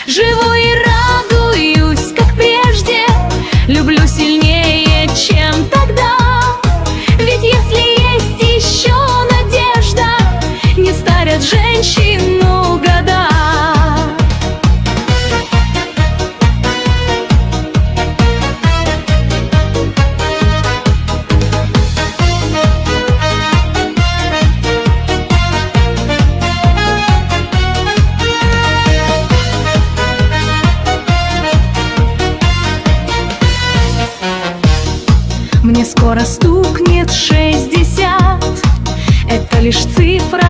Живу и радуюсь, как прежде, люблю сильнее, чем тогда. Ведь если есть еще надежда, не старят женщину года. Мне скоро стукнет 60, это лишь